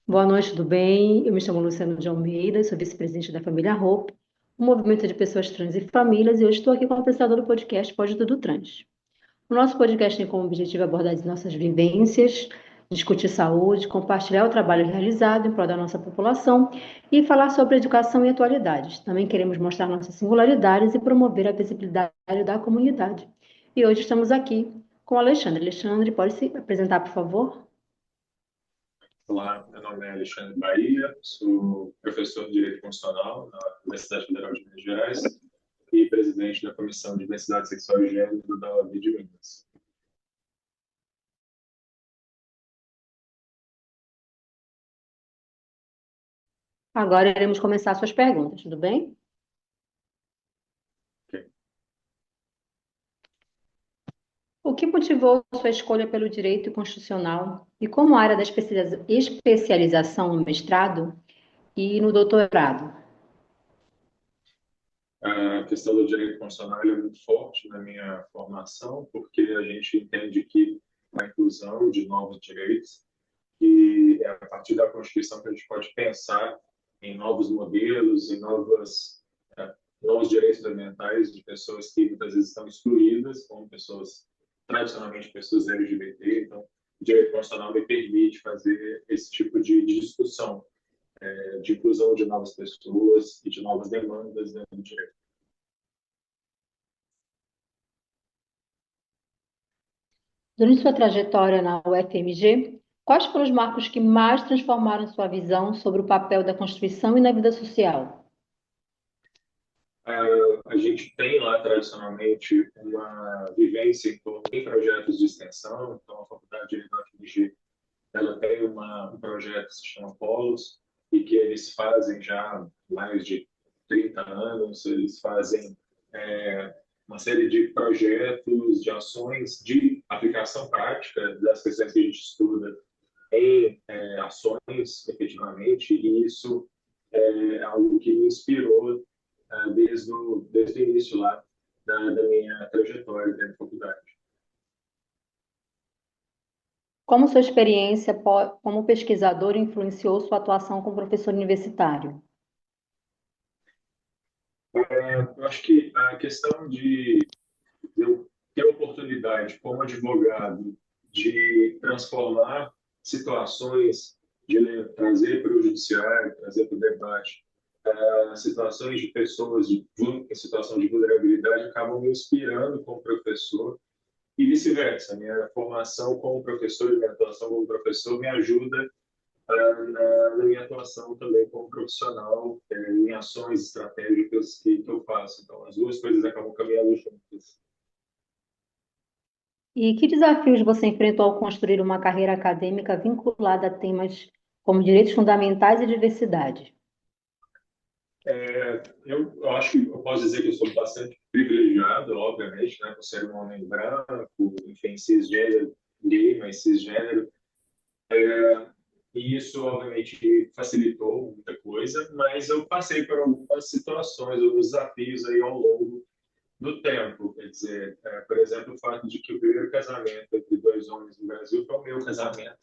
Boa noite, tudo bem? Eu me chamo Luciano de Almeida, sou vice-presidente da Família Hope, um movimento de pessoas trans e famílias, e hoje estou aqui como apresentadora do podcast Pode Tudo Trans. O nosso podcast tem como objetivo abordar as nossas vivências, discutir saúde, compartilhar o trabalho realizado em prol da nossa população e falar sobre educação e atualidades. Também queremos mostrar nossas singularidades e promover a visibilidade da comunidade. E hoje estamos aqui com o Alexandre. Alexandre, pode se apresentar, por favor? Olá, meu nome é Alexandre Bahia, sou professor de Direito Constitucional na Universidade Federal de Minas Gerais e presidente da Comissão de Diversidade Sexual e Gênero da OAB de Minas. Agora iremos começar suas perguntas, tudo bem? Ok. O que motivou sua escolha pelo direito constitucional e como área da especialização no mestrado e no doutorado? A questão do direito constitucional é muito forte na minha formação, porque a gente entende que a inclusão de novos direitos e é a partir da Constituição que a gente pode pensar em novos modelos, em novos direitos fundamentais de pessoas que muitas vezes estão excluídas, como pessoas, tradicionalmente pessoas LGBT. Então, o direito constitucional me permite fazer esse tipo de discussão, de inclusão de novas pessoas e de novas demandas dentro do direito. Durante sua trajetória na UFMG, quais foram os marcos que mais transformaram sua visão sobre o papel da Constituição e na vida social? A gente tem lá, tradicionalmente, uma vivência em torno de projetos de extensão. Então, a Faculdade de Direito da UFMG ela tem um projeto que se chama Polos, e que eles fazem já há mais de 30 anos. Eles fazem uma série de projetos, de ações de aplicação prática das questões que a gente estuda em ações, efetivamente, e isso é algo que me inspirou desde o início lá da minha trajetória dentro da faculdade. Como sua experiência como pesquisador influenciou sua atuação como professor universitário? Eu acho que a questão de eu ter a oportunidade, como advogado, de transformar situações, trazer para o judiciário, trazer para o debate, situações de pessoas em situação de vulnerabilidade acabam me inspirando como professor e vice-versa. Minha formação como professor e minha atuação como professor me ajuda na minha atuação também como profissional, em ações estratégicas que eu faço. Então, as duas coisas acabam caminhando juntas. E que desafios você enfrentou ao construir uma carreira acadêmica vinculada a temas como direitos fundamentais e diversidade? Eu acho que eu posso dizer que eu sou bastante privilegiado, obviamente, né, por ser um homem branco, enfim, cisgênero, gay, mas cisgênero. E isso, obviamente, facilitou muita coisa, mas eu passei por algumas situações, alguns desafios aí ao longo do tempo. Quer dizer, por exemplo, o fato de que o primeiro casamento entre dois homens no Brasil foi o meu casamento.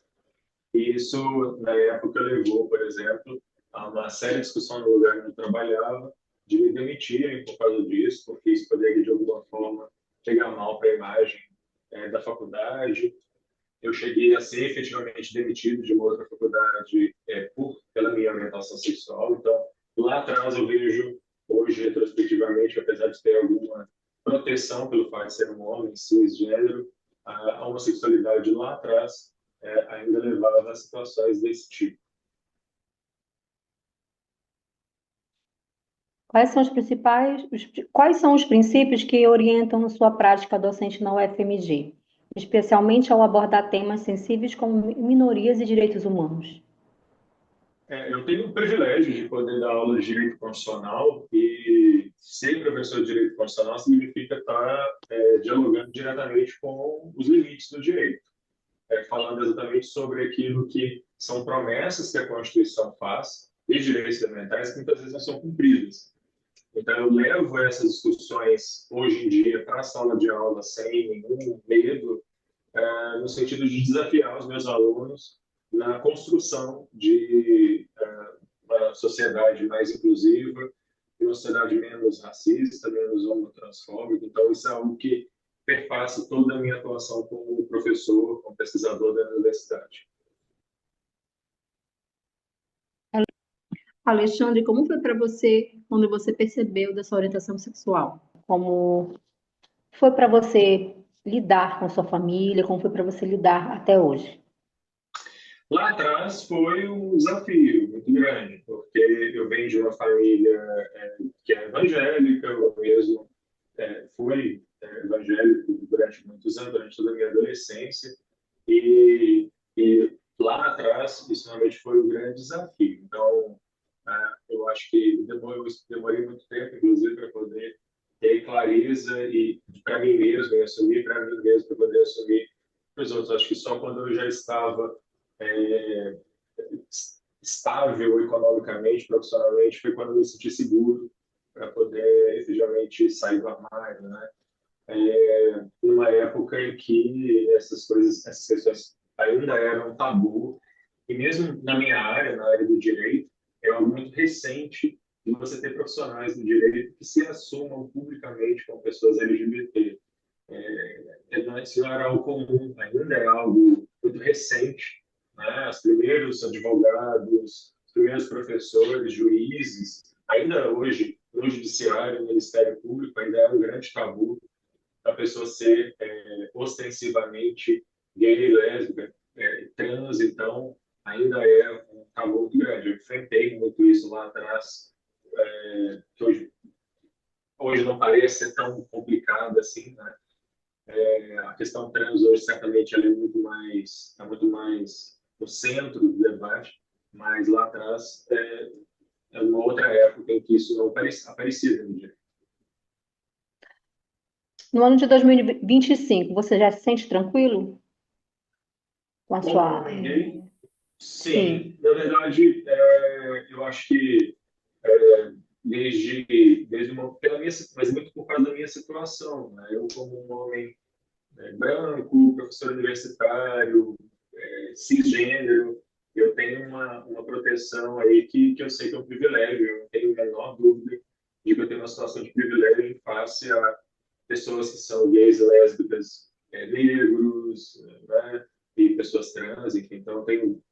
E isso, na época, levou, por exemplo, a uma séria discussão no lugar onde eu trabalhava, de me demitirem por causa disso, porque isso poderia, de alguma forma, pegar mal para a imagem da faculdade. Eu cheguei a ser efetivamente demitido de uma outra faculdade pela minha orientação sexual. Então, lá atrás eu vejo, hoje, retrospectivamente, apesar de ter alguma proteção pelo fato de ser um homem cisgênero, a homossexualidade lá atrás ainda levava a situações desse tipo. Quais são os princípios que orientam sua prática docente na UFMG, especialmente ao abordar temas sensíveis como minorias e direitos humanos? Eu tenho o privilégio de poder dar aula de direito constitucional, e ser professor de direito constitucional significa estar dialogando diretamente com os limites do direito, falando exatamente sobre aquilo que são promessas que a Constituição faz, e direitos fundamentais que muitas vezes não são cumpridas. Então, eu levo essas discussões hoje em dia para a sala de aula sem nenhum medo, no sentido de desafiar os meus alunos na construção de uma sociedade mais inclusiva, uma sociedade menos racista, menos homotransfóbica. Então, isso é algo que perpassa toda a minha atuação como professor, como pesquisador da universidade. Alexandre, como foi para você quando você percebeu da sua orientação sexual? Como foi para você lidar com sua família? Como foi para você lidar até hoje? Lá atrás foi um desafio muito grande, porque eu venho de uma família que é evangélica, eu mesmo fui evangélico durante muitos anos, durante toda a minha adolescência, e lá atrás isso realmente foi um grande desafio. Então, eu acho que demorei muito tempo, inclusive, para poder ter clareza e para mim mesmo, e assumir para mim mesmo, para poder assumir para os outros. Acho que só quando eu já estava é, estável economicamente, profissionalmente, foi quando eu me senti seguro para poder efetivamente sair do armário, né? Numa época em que essas coisas, essas questões ainda eram tabu, e mesmo na minha área, na área do direito, é algo muito recente de você ter profissionais do direito que se assumam publicamente como pessoas LGBT. Isso não era algo comum, ainda é algo muito recente, né? Os primeiros advogados, os primeiros professores, juízes, ainda hoje, no judiciário, no Ministério Público, ainda é um grande tabu a pessoa ser ostensivamente gay, lésbica, trans, então ainda é um tabu muito grande. Eu enfrentei muito isso lá atrás, que hoje não parece ser tão complicado assim, né? A questão trans hoje certamente ela é muito mais no centro do debate, mas lá atrás é uma outra época em que isso não aparecia no dia. No ano de 2025, você já se sente tranquilo com a Como sua. homem gay, Sim. sim. Na verdade, eu acho que desde pela minha, mas muito por causa da minha situação, né? Eu como um homem branco, professor universitário, cisgênero, eu tenho uma proteção aí que eu sei que é um privilégio, eu não tenho a menor dúvida de que eu tenho uma situação de privilégio face a pessoas que são gays, lésbicas, negros, né, e pessoas trans, enfim. Então, eu tenho,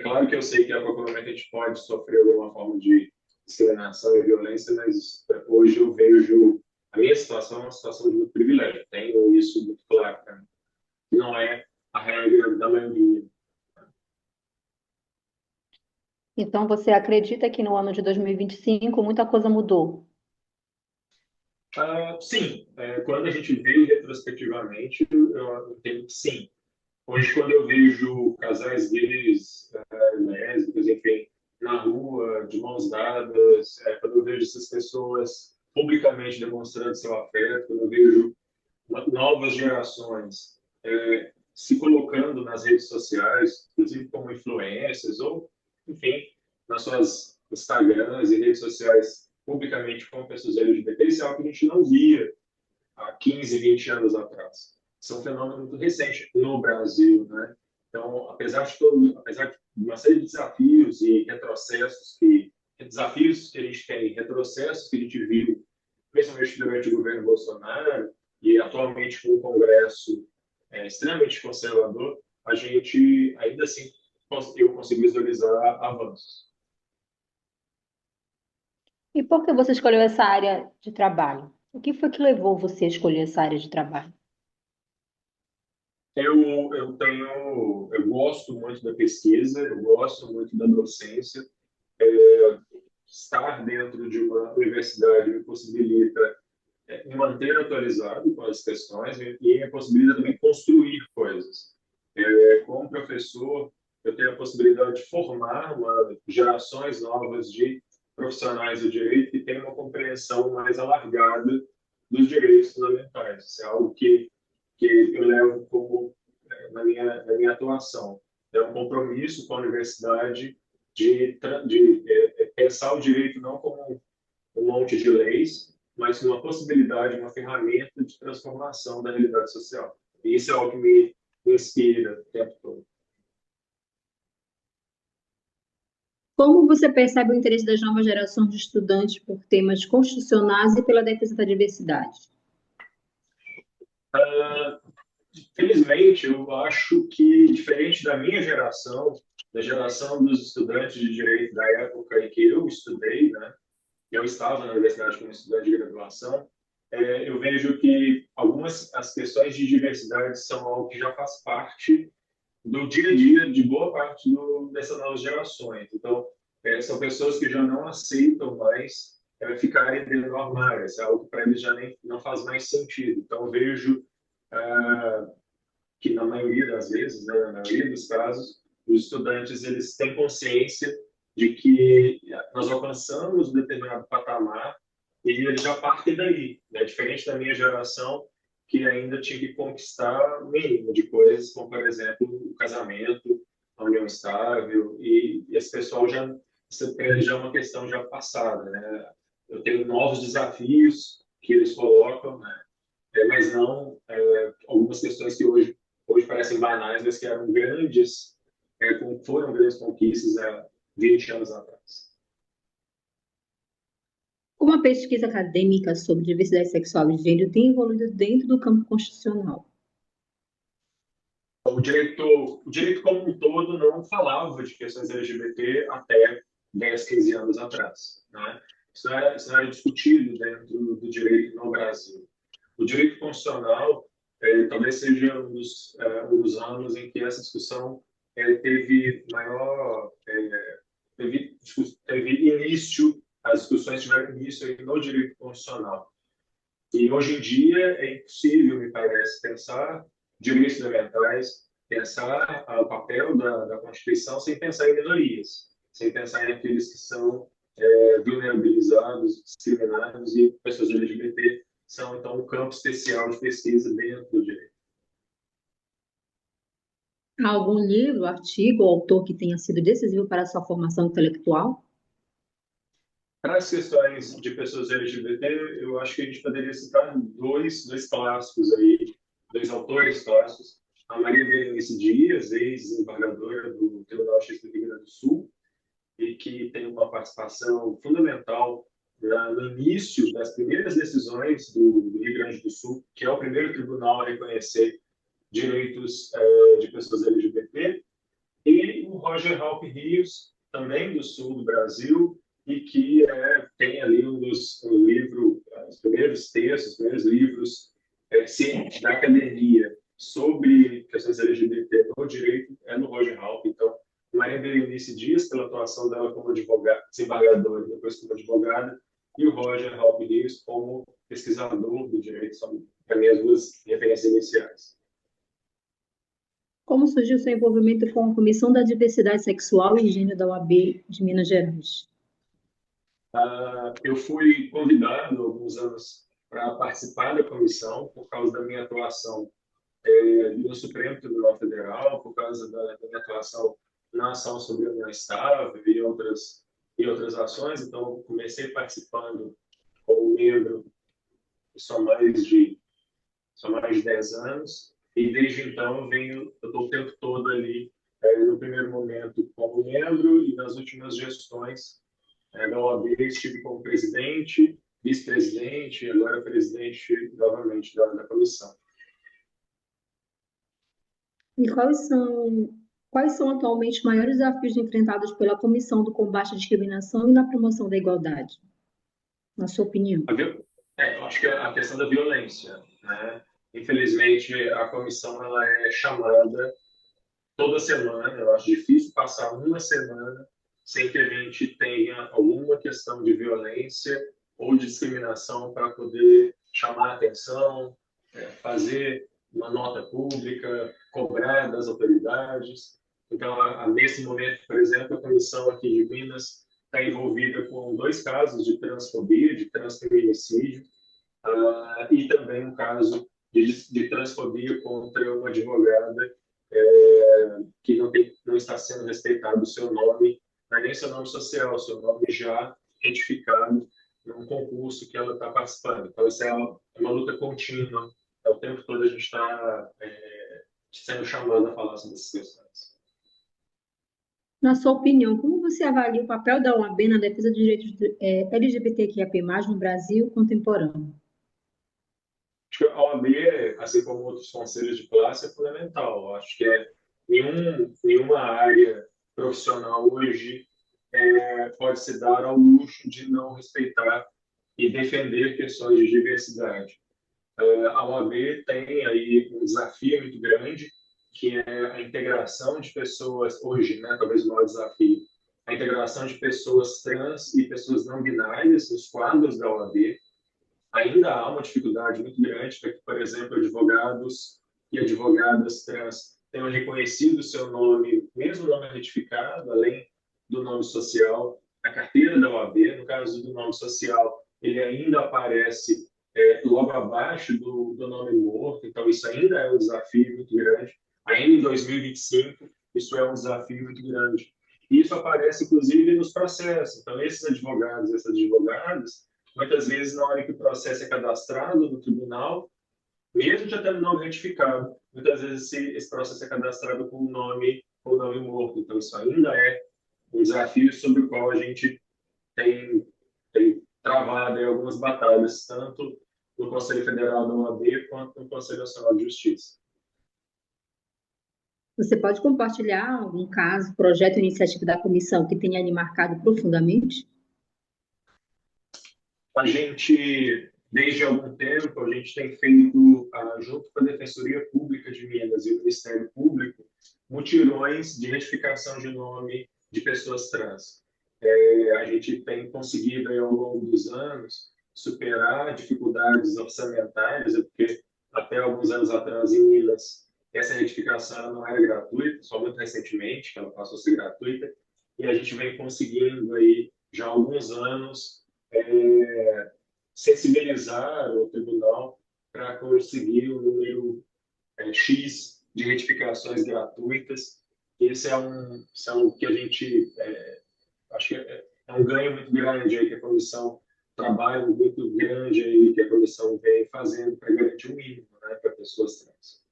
claro que eu sei que a qualquer momento a gente pode sofrer alguma forma de discriminação e violência, mas hoje eu vejo a minha situação é uma situação de muito privilégio. Tenho isso muito claro para mim. Não é a regra da maioria. Então, você acredita que no ano de 2025 muita coisa mudou? Sim, quando a gente vê retrospectivamente, eu entendo que sim. Hoje, quando eu vejo casais gays, lésbicas, enfim, na rua, de mãos dadas, quando eu vejo essas pessoas publicamente demonstrando seu afeto, quando eu vejo novas gerações se colocando nas redes sociais, inclusive como influencers, ou, enfim, nas suas Instagrams e redes sociais publicamente como pessoas LGBT, isso é algo que a gente não via há 15, 20 anos atrás. Isso é um fenômeno muito recente no Brasil, né? Então, apesar de uma série de desafios e desafios que a gente tem, retrocessos que a gente viu, principalmente durante o governo Bolsonaro e atualmente com o Congresso extremamente conservador, a gente ainda assim eu consigo visualizar avanços. E por que você escolheu essa área de trabalho? O que foi que levou você a escolher essa área de trabalho? Eu gosto muito da pesquisa, eu gosto muito da docência. Estar dentro de uma universidade me possibilita me manter atualizado com as questões e me possibilita também construir coisas. Como professor, eu tenho a possibilidade de formar gerações novas de profissionais do direito que têm uma compreensão mais alargada dos direitos fundamentais. Isso é algo que eu levo como na minha atuação. É um compromisso com a universidade de pensar o direito não como um monte de leis, mas uma possibilidade, uma ferramenta de transformação da realidade social. E isso é algo que me inspira o tempo todo. Como você percebe o interesse das novas gerações de estudantes por temas constitucionais e pela defesa da diversidade? Ah, Felizmente, eu acho que, diferente da minha geração, da geração dos estudantes de direito da época em que eu estudei, né, eu estava na universidade como estudante de graduação, eu vejo que algumas as questões de diversidade são algo que já faz parte do dia a dia de boa parte dessas novas gerações. Então, são pessoas que já não aceitam mais ficarem dentro do armário. Isso é algo que para eles já nem, não faz mais sentido. Então, eu vejo que na maioria das vezes, né, na maioria dos casos, os estudantes eles têm consciência de que nós alcançamos um determinado patamar e eles já partem daí, né? Diferente da minha geração, que ainda tinha que conquistar o mínimo de coisas, como, por exemplo, o casamento, a união estável, e esse pessoal já, isso já é uma questão já passada, né? Eu tenho novos desafios que eles colocam, né? Mas não algumas questões que hoje parecem banais, mas que eram grandes, foram grandes conquistas há 20 anos atrás. Como a pesquisa acadêmica sobre diversidade sexual e gênero tem evoluído dentro do campo constitucional? O direito como um todo não falava de questões LGBT até 10, 15 anos atrás, né? Isso não era discutido dentro do direito no Brasil. O direito constitucional talvez seja um dos anos em que essa discussão teve maior, teve início, as discussões tiveram início aí no direito constitucional. E hoje em dia é impossível, me parece, pensar direitos fundamentais, pensar o papel da Constituição sem pensar em minorias, sem pensar em aqueles que são vulnerabilizados, discriminados, e pessoas LGBT são, então, um campo especial de pesquisa dentro do direito. Há algum livro, artigo ou autor que tenha sido decisivo para a sua formação intelectual? Para as questões de pessoas LGBT, eu acho que a gente poderia citar dois clássicos aí, dois autores clássicos. A Maria Berenice Dias, ex-desembargadora do Tribunal de Justiça do Rio Grande do Sul, e que tem uma participação fundamental no início das primeiras decisões do Rio Grande do Sul, que é o primeiro tribunal a reconhecer direitos de pessoas LGBT, e o Roger Halpe Rios, também do sul do Brasil, e que tem ali um livro, os primeiros textos, os primeiros livros da academia sobre questões LGBT no direito é no Roger Halpe. Então, Maria Berenice Dias, pela atuação dela como advogada, desembargadora, depois como advogada, e o Roger Halpe Rios como pesquisador do direito, são, para mim, as duas referências iniciais. Como surgiu seu envolvimento com a Comissão da Diversidade Sexual e Gênero da UAB de Minas Gerais? Eu fui convidado há alguns anos para participar da comissão por causa da minha atuação no Supremo Tribunal Federal, por causa da minha atuação na ação sobre a união estável e outras ações. Então, eu comecei participando como membro só mais de 10 anos, e desde então eu estou o tempo todo ali, no primeiro momento como membro, e nas últimas gestões da OAB estive como presidente, vice-presidente e agora presidente novamente da comissão. E quais são atualmente os maiores desafios enfrentados pela Comissão do Combate à Discriminação e na Promoção da Igualdade, na sua opinião? Eu acho que a questão da violência, né? Infelizmente, a comissão ela é chamada toda semana. Eu acho difícil passar uma semana sem que a gente tenha alguma questão de violência ou de discriminação para poder chamar a atenção, fazer uma nota pública, cobrar das autoridades. Então, nesse momento, por exemplo, a comissão aqui de Minas está envolvida com 2 casos de transfobia, de transfeminicídio, e também um caso de transfobia contra uma advogada que não está sendo respeitado o seu nome, não é nem seu nome social, seu nome já retificado num concurso que ela está participando. Então, isso é uma luta contínua. O tempo todo a gente está sendo chamado a falar sobre essas questões. Na sua opinião, como você avalia o papel da OAB na defesa dos direitos LGBTQIA+, no Brasil contemporâneo? Acho que a OAB, assim como outros conselhos de classe, é fundamental. Eu acho que nenhuma área profissional hoje pode se dar ao luxo de não respeitar e defender questões de diversidade. A OAB tem aí um desafio muito grande, que é a integração de pessoas, hoje, né, talvez o maior desafio, a integração de pessoas trans e pessoas não binárias nos quadros da OAB. Ainda há uma dificuldade muito grande para que, por exemplo, advogados e advogadas trans tenham reconhecido o seu nome, mesmo nome retificado, além do nome social, na carteira da OAB. No caso do nome social, ele ainda aparece logo abaixo do nome morto, então isso ainda é um desafio muito grande. Ainda em 2025, isso é um desafio muito grande. E isso aparece, inclusive, nos processos. Então, esses advogados, essas advogadas, muitas vezes, na hora que o processo é cadastrado no tribunal, mesmo já tendo o nome retificado, muitas vezes esse processo é cadastrado com o nome morto. Então, isso ainda é um desafio sobre o qual a gente tem travado em algumas batalhas, tanto no Conselho Federal da OAB quanto no Conselho Nacional de Justiça. Você pode compartilhar algum caso, projeto ou iniciativa da comissão que tenha lhe marcado profundamente? A gente, desde algum tempo, a gente tem feito, junto com a Defensoria Pública de Minas e o Ministério Público, mutirões de retificação de nome de pessoas trans. A gente tem conseguido, aí, ao longo dos anos, superar dificuldades orçamentárias, porque até alguns anos atrás, em Minas, essa retificação não era gratuita, só muito recentemente que ela passou a ser gratuita, e a gente vem conseguindo aí, já há alguns anos, sensibilizar o tribunal para conseguir o número X de retificações gratuitas. Esse é um que a gente acho que é um ganho muito grande aí que a comissão trabalha muito grande aí que a comissão vem fazendo para garantir o mínimo, né, para pessoas trans.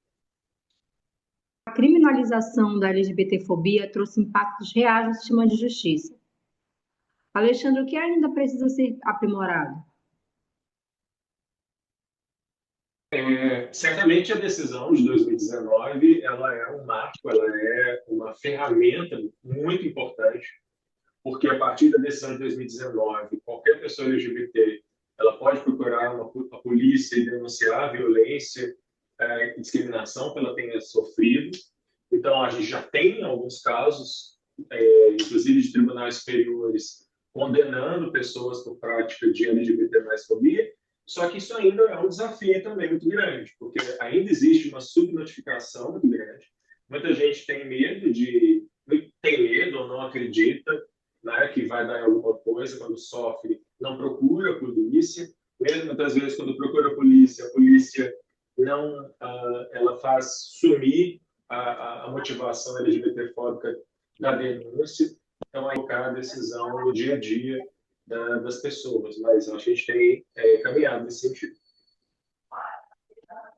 A criminalização da LGBTfobia trouxe impactos reais no sistema de justiça. Alexandre, o que ainda precisa ser aprimorado? Certamente a decisão de 2019 ela é um marco, ela é uma ferramenta muito importante, porque a partir da decisão de 2019, qualquer pessoa LGBT ela pode procurar a polícia e denunciar a violência e discriminação que ela tenha sofrido. Então, a gente já tem alguns casos, inclusive de tribunais superiores, condenando pessoas por prática de LGBT+fobia, só que isso ainda é um desafio também muito grande, porque ainda existe uma subnotificação muito grande. Muita gente tem medo ou não acredita, né, que vai dar alguma coisa quando sofre, não procura a polícia. Mesmo muitas vezes quando procura a polícia não, ela faz sumir a motivação LGBTfóbica da denúncia. Então, aí colocar a decisão no dia a dia das pessoas. Mas acho que a gente tem caminhado nesse sentido.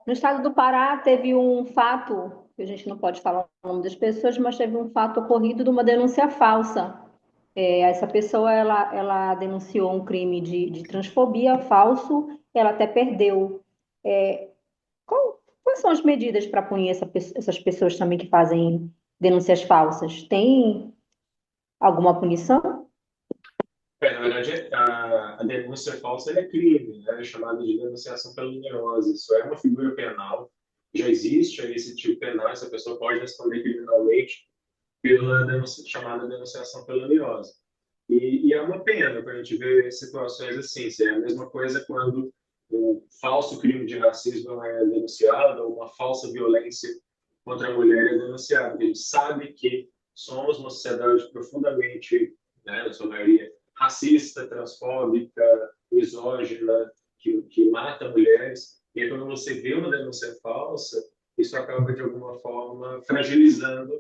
No estado do Pará, teve um fato, que a gente não pode falar o nome das pessoas, mas teve um fato ocorrido de uma denúncia falsa. Essa pessoa, ela denunciou um crime de transfobia falso, ela até perdeu. Quais são as medidas para punir essas pessoas também que fazem denúncias falsas? Tem alguma punição? Na verdade, a denúncia falsa é crime, né? É chamada de denunciação caluniosa. Isso é uma figura penal. Já existe aí esse tipo penal, essa pessoa pode responder criminalmente pela chamada denunciação caluniosa. E é uma pena quando a gente vê situações assim. É a mesma coisa quando um falso crime de racismo é denunciado ou uma falsa violência contra a mulher é denunciada. A gente sabe que somos uma sociedade profundamente, né, na sua maioria, racista, transfóbica, misógina, que mata mulheres. E aí, quando você vê uma denúncia falsa, isso acaba, de alguma forma, fragilizando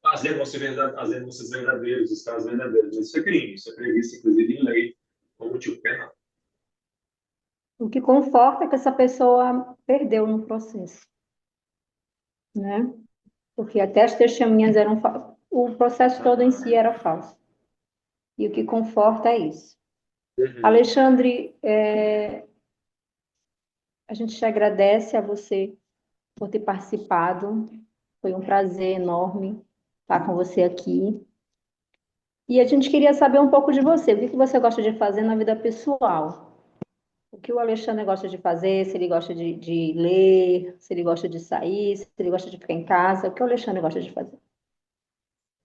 as denúncias verdadeiras, os casos verdadeiros. Mas isso é crime, isso é previsto, inclusive, em lei, como tipo penal. O que conforta é que essa pessoa perdeu no processo, né? Porque até as testemunhas o processo todo em si era falso. E o que conforta é isso. Uhum. Alexandre, a gente te agradece a você por ter participado. Foi um prazer enorme estar com você aqui. E a gente queria saber um pouco de você. O que você gosta de fazer na vida pessoal? O que o Alexandre gosta de fazer? Se ele gosta de ler, se ele gosta de sair, se ele gosta de ficar em casa. O que o Alexandre gosta de fazer?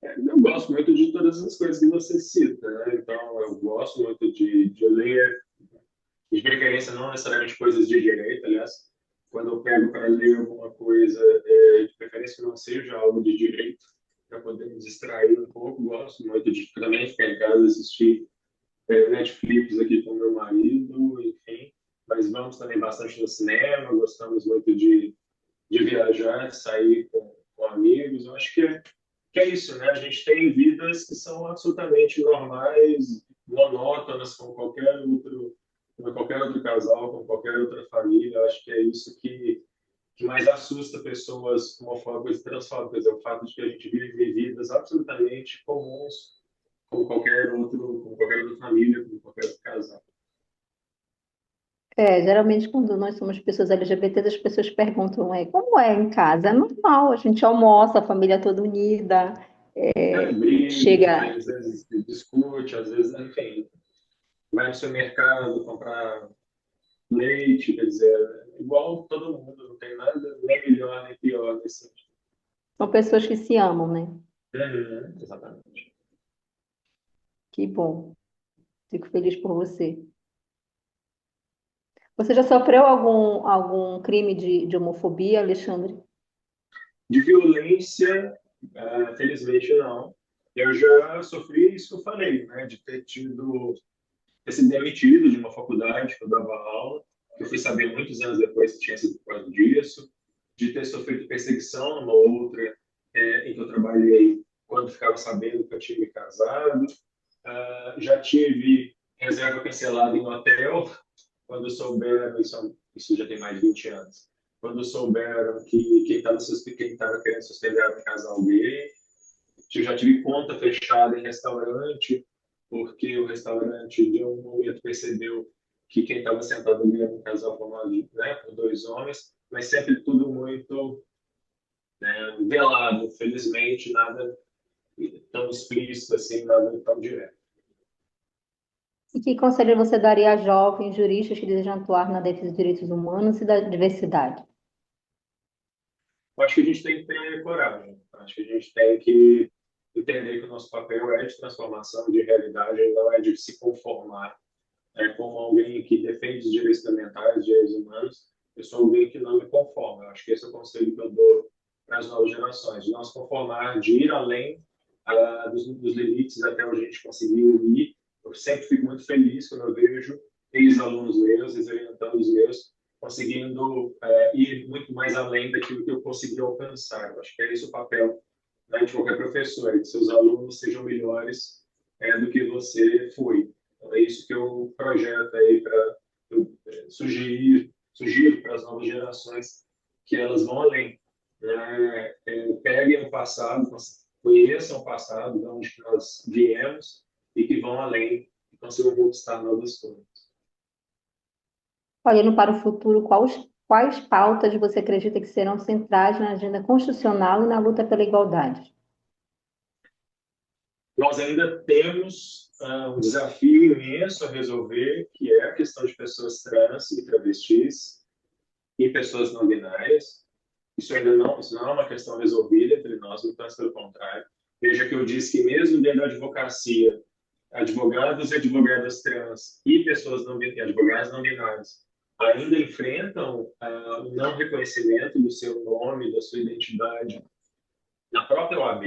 Eu gosto muito de todas as coisas que você cita, né? Então, eu gosto muito de ler, de preferência não necessariamente coisas de direito, aliás, quando eu pego para ler alguma coisa, de preferência que não seja algo de direito, para poder me distrair um pouco, gosto muito de também ficar em casa, assistir Netflix aqui com meu marido, enfim, mas vamos também bastante no cinema, gostamos muito de viajar, de sair com amigos, eu acho que é isso, né? A gente tem vidas que são absolutamente normais, monótonas, como qualquer outro casal, como qualquer outra família. Eu acho que é isso que mais assusta pessoas homofóbicas e transfóbicas, é o fato de que a gente vive vidas absolutamente comuns, como qualquer outra família, como qualquer outro casal. Geralmente quando nós somos pessoas LGBTs, as pessoas perguntam, como é em casa? É normal, a gente almoça, a família toda unida, Briga, chega. às vezes discute, às vezes, enfim, vai no supermercado comprar leite, quer dizer, igual todo mundo, não tem nada nem melhor nem pior nesse sentido. São pessoas que se amam, né? Uhum, exatamente. Que bom. Fico feliz por você. Você já sofreu algum crime de homofobia, Alexandre? De violência, felizmente não. Eu já sofri isso que eu falei, né, de ter sido demitido de uma faculdade que eu dava aula, que eu fui saber muitos anos depois que tinha sido por causa disso, de ter sofrido perseguição numa outra em que eu trabalhei quando ficava sabendo que eu tinha me casado. Já tive reserva cancelada em hotel, quando souberam, isso já tem mais de 20 anos, quando souberam que quem estava querendo suspender um casal gay. Eu já tive conta fechada em restaurante, porque o restaurante, de um momento, percebeu que quem estava sentado ali era um casal formado, né, por dois homens, mas sempre tudo muito, né, velado. Felizmente, nada tão explícito assim, nada tão direto. E que conselho você daria a jovens juristas que desejam atuar na defesa dos direitos humanos e da diversidade? Eu acho que a gente tem que ter coragem. Acho que a gente tem que entender que o nosso papel é de transformação de realidade, não é de se conformar como alguém que defende os direitos fundamentais, os direitos humanos. Eu sou alguém que não me conforma. Eu acho que esse é o conselho que eu dou para as novas gerações, de não se conformar, de ir além dos limites até onde a gente conseguiu ir. Eu sempre fico muito feliz quando eu vejo ex-alunos meus, ex-orientandos meus, conseguindo ir muito mais além daquilo que eu consegui alcançar. Eu acho que é esse o papel, né, de qualquer professor, que seus alunos sejam melhores do que você foi. Então, é isso que eu projeto aí para sugiro para as novas gerações que elas vão além. Né? Peguem o passado, conheçam o passado, de onde nós viemos, e que vão além e consigam conquistar novas coisas. Olhando para o futuro, quais pautas você acredita que serão centrais na agenda constitucional e na luta pela igualdade? Nós ainda temos um desafio imenso a resolver, que é a questão de pessoas trans e travestis e pessoas não binárias. Isso não é uma questão resolvida entre nós, muito pelo contrário. Veja que eu disse que mesmo dentro da advocacia, advogados e advogadas trans e pessoas não binárias, advogados não binários, ainda enfrentam o não reconhecimento do seu nome, da sua identidade na própria OAB.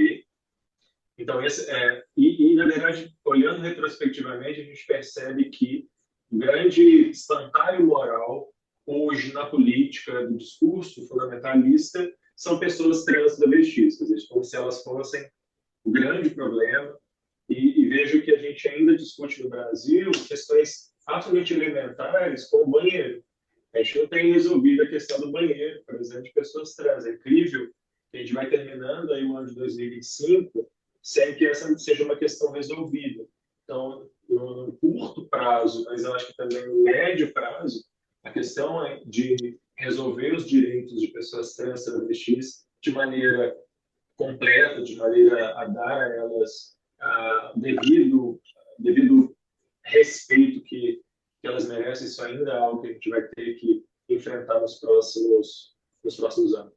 Então, na verdade, olhando retrospectivamente, a gente percebe que o grande espantalho moral hoje na política, do discurso fundamentalista, são pessoas trans travestis, como se elas fossem o grande problema. E vejo que a gente ainda discute no Brasil questões absolutamente elementares, como o banheiro. A gente não tem resolvido a questão do banheiro, por exemplo, de pessoas trans. É incrível que a gente vai terminando aí o ano de 2025 sem que essa seja uma questão resolvida. Então, no curto prazo, mas eu acho que também no médio prazo, a questão é de resolver os direitos de pessoas trans, travestis, de maneira completa, de maneira a dar a elas devido respeito que elas merecem. Isso ainda é algo que a gente vai ter que enfrentar nos próximos anos.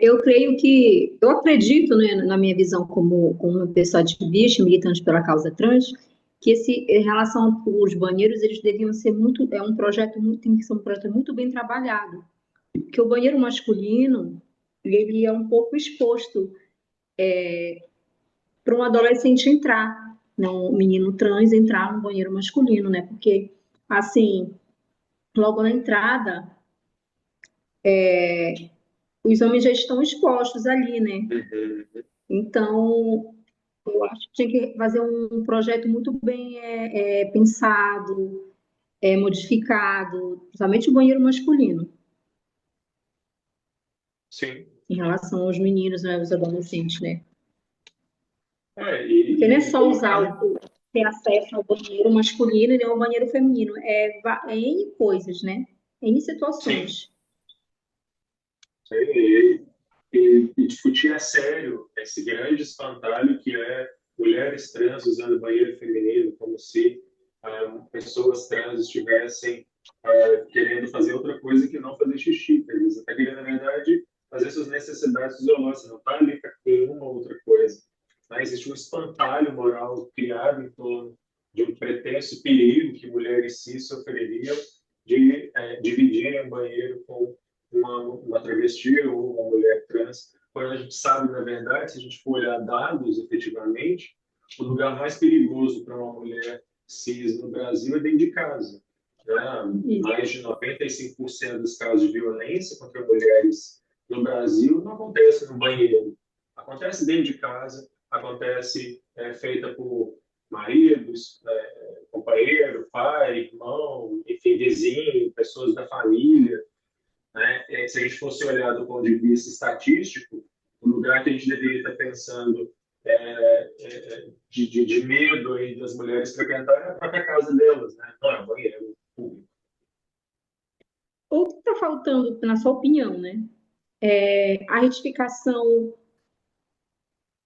Eu acredito, né, na minha visão como uma pessoa ativista, militante pela causa trans, que em relação aos banheiros, eles deviam ser tem que ser um projeto muito bem trabalhado, porque o banheiro masculino, ele é um pouco exposto para um adolescente entrar, né, um menino trans entrar no banheiro masculino, né, porque, assim, logo na entrada, os homens já estão expostos ali, né, então eu acho que tinha que fazer um projeto muito bem pensado, modificado, principalmente o banheiro masculino, Sim. em relação aos meninos, né, aos adolescentes, né? Porque não é E só colocar ter acesso ao banheiro masculino e nem ao banheiro feminino, é N coisas, né? N sim, situações. e discutir a sério esse grande espantalho que é mulheres trans usando banheiro feminino, como se pessoas trans estivessem querendo fazer outra coisa que não fazer xixi. Eles estão querendo, na verdade, fazer suas necessidades fisiológicas, não está ali para ter uma outra coisa. Mas existe um espantalho moral criado em torno de um pretenso perigo que mulheres cis sofreriam de dividirem um banheiro com uma travesti ou uma mulher trans, quando a gente sabe, na verdade, se a gente for olhar dados efetivamente, o lugar mais perigoso para uma mulher cis no Brasil é dentro de casa. Né? Mais de 95% dos casos de violência contra mulheres no Brasil não acontece no banheiro, acontece dentro de casa, acontece feita por maridos, companheiro, pai, irmão, enfim, vizinho, pessoas da família. Né? Se a gente fosse olhar do ponto de vista estatístico, o lugar que a gente deveria estar pensando de medo aí das mulheres frequentar é a própria casa delas, né? Não é o banheiro público. O que está faltando, na sua opinião, né? A retificação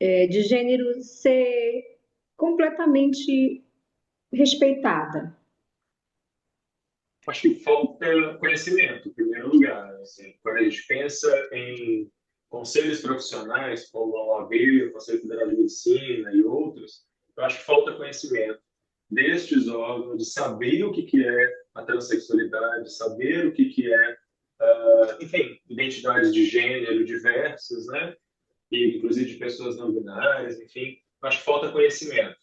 de gênero ser completamente respeitada. Acho que falta conhecimento, em primeiro lugar. Assim, quando a gente pensa em conselhos profissionais, como a OAB, o Conselho Federal de Medicina e outros, eu acho que falta conhecimento destes órgãos, de saber o que é a transexualidade, saber o que é, enfim, identidades de gênero diversas, né? E inclusive de pessoas não binárias, enfim, acho que falta conhecimento.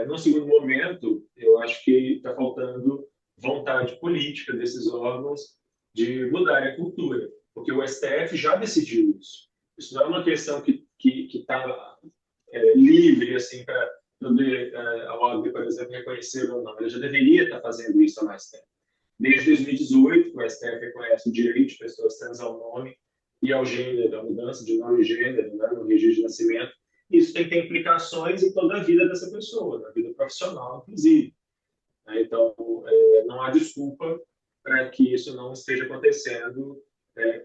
No segundo momento, eu acho que está faltando vontade política desses órgãos de mudar a cultura, porque o STF já decidiu isso. Isso não é uma questão que está livre assim para poder a OAB, por exemplo, reconhecer ou não. Ela já deveria estar fazendo isso há mais tempo. Desde 2018, o STF reconhece o direito de pessoas trans ao nome e ao gênero, a mudança de nome e gênero, né, no registro de nascimento. Isso tem que ter implicações em toda a vida dessa pessoa, na vida profissional, inclusive. Então, não há desculpa para que isso não esteja acontecendo,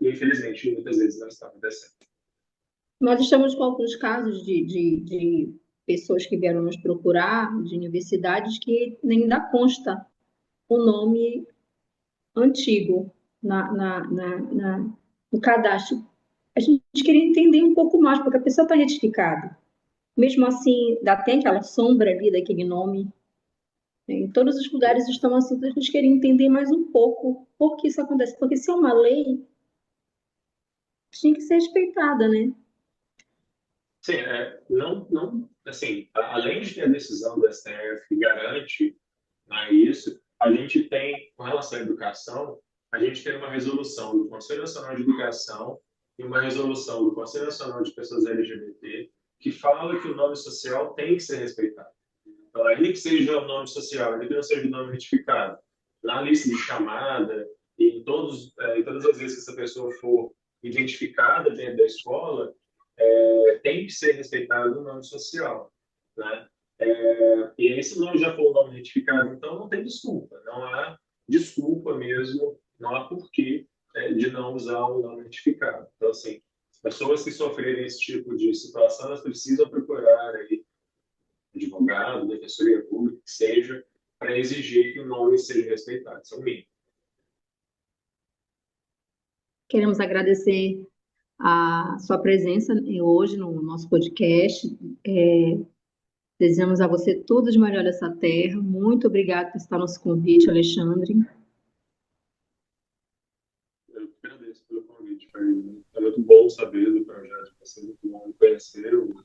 e infelizmente muitas vezes não está acontecendo. Nós estamos com alguns casos de pessoas que vieram nos procurar, de universidades, que nem dá consta o nome antigo no cadastro. A gente queria entender um pouco mais, porque a pessoa está retificada. Mesmo assim, dá até aquela sombra ali daquele nome. Né? Em todos os lugares estão assim, a gente queria entender mais um pouco por que isso acontece. Porque se é uma lei, tinha que ser respeitada, né? Sim, assim, além de ter a decisão do STF que garante, né, isso, a gente tem, com relação à educação, a gente tem uma resolução do Conselho Nacional de Educação e uma resolução do Conselho Nacional de Pessoas LGBT que fala que o nome social tem que ser respeitado. Então, ainda que seja o nome social, ainda que não seja o nome identificado, na lista de chamada, e em todas as vezes que essa pessoa for identificada dentro da escola, tem que ser respeitado o nome social, né? E aí, se o nome já for um nome identificado, então não tem desculpa, não há desculpa mesmo, não há porquê de não usar o nome identificado. Então, assim, pessoas que sofrerem esse tipo de situação, elas precisam procurar aí advogado, defensoria pública, que seja, para exigir que o nome seja respeitado. Isso é o mínimo. Queremos agradecer a sua presença hoje no nosso podcast. Desejamos a você tudo de melhor dessa terra. Muito obrigada por estar no nosso convite, Alexandre. Eu que agradeço pelo convite. Foi muito bom saber do projeto de vocês, muito bom conhecer o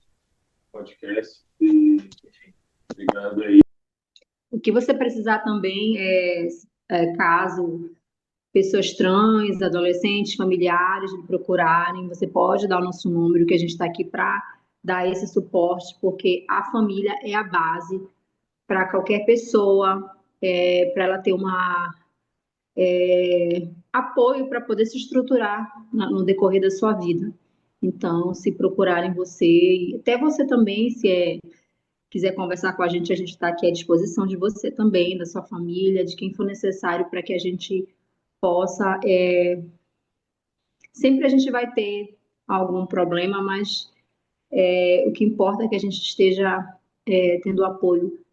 podcast e, enfim, obrigado aí. O que você precisar também caso pessoas trans, adolescentes, familiares lhe procurarem, você pode dar o nosso número, que a gente está aqui para dar esse suporte, porque a família é a base para qualquer pessoa, para ela ter apoio para poder se estruturar no decorrer da sua vida. Então, se procurarem você, e até você também, quiser conversar com a gente está aqui à disposição de você também, da sua família, de quem for necessário para que a gente possa. Sempre a gente vai ter algum problema, mas o que importa é que a gente esteja tendo o apoio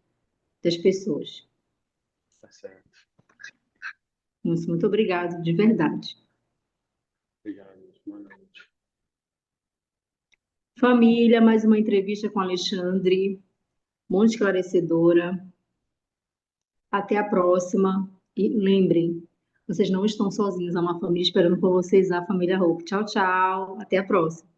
das pessoas. Tá certo. Muito obrigado, de verdade. Obrigado. Boa noite. Família, mais uma entrevista com Alexandre, muito esclarecedora. Até a próxima. E lembrem, vocês não estão sozinhos, há uma família esperando por vocês, a família Hope. Tchau, tchau. Até a próxima.